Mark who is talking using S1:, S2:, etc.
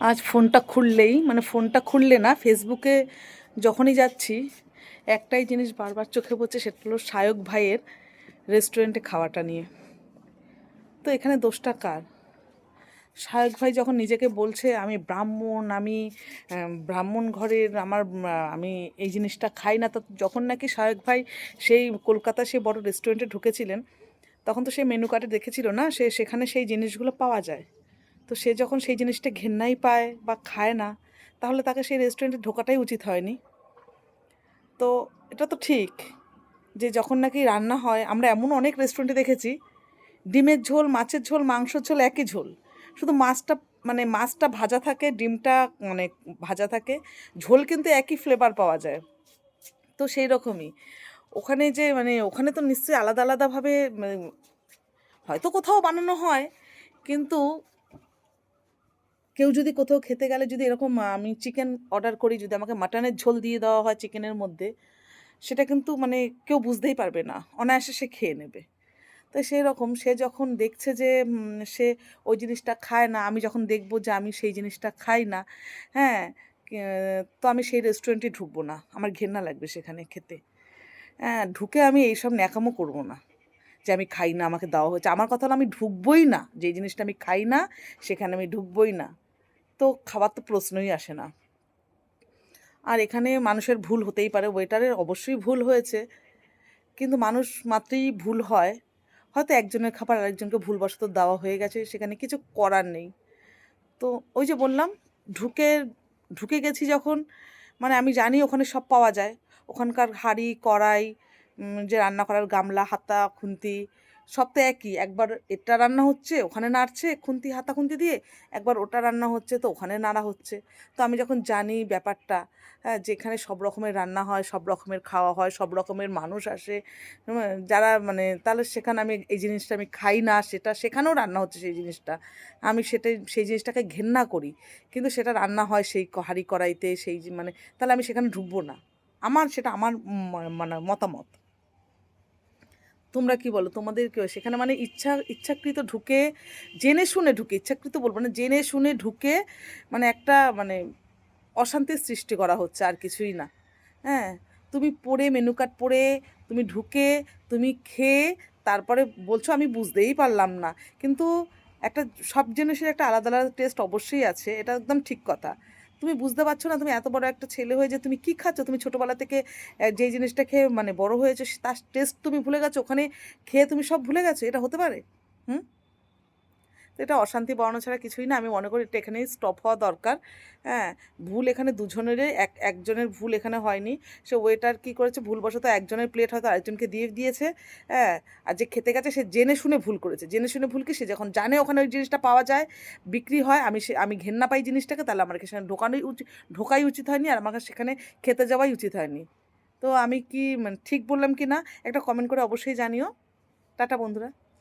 S1: আজ ফোনটা খুললে না, ফেসবুকে যখনই যাচ্ছি একটাই জিনিস বারবার চোখে পড়ছে, সেটা হলো সায়ক ভাইয়ের রেস্টুরেন্টে খাওয়াটা নিয়ে। তো এখানে দোষটা কার? সায়ক ভাই যখন নিজেকে বলছে আমি ব্রাহ্মণ, আমি ব্রাহ্মণ ঘরের, আমি এই জিনিসটা খাই না, তো যখন নাকি সায়ক ভাই সেই কলকাতা সে বড় রেস্টুরেন্টে ঢুকেছিলেন, তখন তো সে মেনু কার্ডে দেখেছিল না সেখানে সেই জিনিসগুলো পাওয়া যায়। তো সে যখন সেই জিনিসটা ঘেন্নাই পায় বা খায় না, তাহলে তাকে সেই রেস্টুরেন্টে ঢোকাটাই উচিত হয়নি। তো এটা তো ঠিক যে যখন নাকি রান্না হয়, আমরা এমন অনেক রেস্টুরেন্টে দেখেছি ডিমের ঝোল, মাছের ঝোল, মাংসের ঝোল একই ঝোল, শুধু মাছটা ভাজা থাকে, ডিমটা মানে ভাজা থাকে, ঝোল কিন্তু একই ফ্লেভার পাওয়া যায়। তো সেই রকমই ওখানে তো নিশ্চয়ই আলাদা আলাদাভাবে হয়তো কোথাও বানানো হয়, কিন্তু কেউ যদি কোথাও খেতে গেলে যদি এরকম আমি চিকেন অর্ডার করি, যদি আমাকে মাটনের ঝোল দিয়ে দেওয়া হয় চিকেনের মধ্যে, সেটা কিন্তু কেউ বুঝতেই পারবে না, অনায়াসে সে খেয়ে নেবে। তো সেই রকম সে যখন দেখছে যে সে ওই জিনিসটা খায় না, আমি যখন দেখব যে আমি সেই জিনিসটা খাই না, হ্যাঁ, তো আমি সেই রেস্টুরেন্টে ঢুকবো না, আমার ঘেন্না লাগবে সেখানে খেতে। হ্যাঁ, ঢুকে আমি এইসব ন্যাকামো করব না যে আমি খাই না, আমাকে দেওয়া হয়েছে। আমার কথা হলো আমি ঢুকবোই না, যে জিনিসটা আমি খাই না সেখানে আমি ঢুকবোই না। তো খাবার তো প্রশ্নই আসে না। আর এখানে মানুষের ভুল হতেই পারে, ওয়েটারের অবশ্যই ভুল হয়েছে, কিন্তু মানুষ মাত্রই ভুল হয়। হয়তো একজনের খাবার আরেকজনকে ভুলবশত দেওয়া হয়ে গেছে, সেখানে কিছু করার নেই। তো ওই যে বললাম, ঢুকে ঢুকে গেছি যখন, আমি জানি ওখানে সব পাওয়া যায়। ওখানকার হাঁড়ি, কড়াই, যে রান্না করার গামলা, হাতা, খুন্তি, সব তো একই। একবার এটা রান্না হচ্ছে, ওখানে নাড়ছে খুন্তি, হাতা খুন্তি দিয়ে, একবার ওটা রান্না হচ্ছে তো ওখানে নাড়া হচ্ছে। তো আমি যখন জানি ব্যাপারটা, হ্যাঁ, যেখানে সব রকমের রান্না হয়, সব রকমের খাওয়া হয়, সব রকমের মানুষ আসে, যারা তাহলে সেখানে আমি এই জিনিসটা আমি খাই না, সেখানেও রান্না হচ্ছে সেই জিনিসটা, আমি সেই জিনিসটাকে ঘেন্না করি, কিন্তু সেটা রান্না হয় সেই হাঁড়ি কড়াইতে, তাহলে আমি সেখানে ঢুকবো না। সেটা আমার মতামত। তোমরা কি বলো? তোমাদের কেউ সেখানে ইচ্ছাকৃত ঢুকে, জেনে শুনে ঢুকে, ইচ্ছাকৃত বলবো না, জেনে শুনে ঢুকে একটা অশান্তির সৃষ্টি করা হচ্ছে, আর কিছুই না। হ্যাঁ, তুমি পড়ে, মেনু কার্ড পড়ে তুমি ঢুকে, তুমি খেয়ে তারপরে বলছো আমি বুঝতেই পারলাম না। কিন্তু একটা সব জিনিসের একটা আলাদা আলাদা টেস্ট অবশ্যই আছে, এটা একদম ঠিক কথা। তুমি বুঝতে পারছো না? তুমি এত বড় একটা ছেলে হয়ে যে তুমি কি খাচ্ছ? তুমি ছোটোবেলা থেকে যেই জিনিসটা খেয়ে বড় হয়েছো, তার টেস্ট তুমি ভুলে গেছো, ওখানে খেয়ে তুমি সব ভুলে গেছো? এটা হতে পারে? হুম? তো এটা অশান্তি বাড়ানো ছাড়া কিছুই না। আমি মনে করি এটা এখানেই স্টপ হওয়া দরকার। হ্যাঁ, ভুল এখানে দুজনেরই, একজনের ভুল এখানে হয়নি। সে ওয়েটার কী করেছে, ভুলবশত একজনের প্লেট হয়তো আরেকজনকে দিয়ে দিয়েছে। হ্যাঁ, আর যে খেতে গেছে সে জেনে শুনে ভুল করেছে। জেনে শুনে ভুল কি, সে যখন জানে ওখানে ওই জিনিসটা পাওয়া যায়, বিক্রি হয়, আমি ঘেন্না পাই জিনিসটাকে, তাহলে আমার সেখানে ঢোকাই উচিত হয়নি, আর আমাকে সেখানে খেতে যাওয়াই উচিত হয়নি। তো আমি কি ঠিক বললাম কি না, একটা কমেন্ট করে অবশ্যই জানিও। টাটা বন্ধুরা।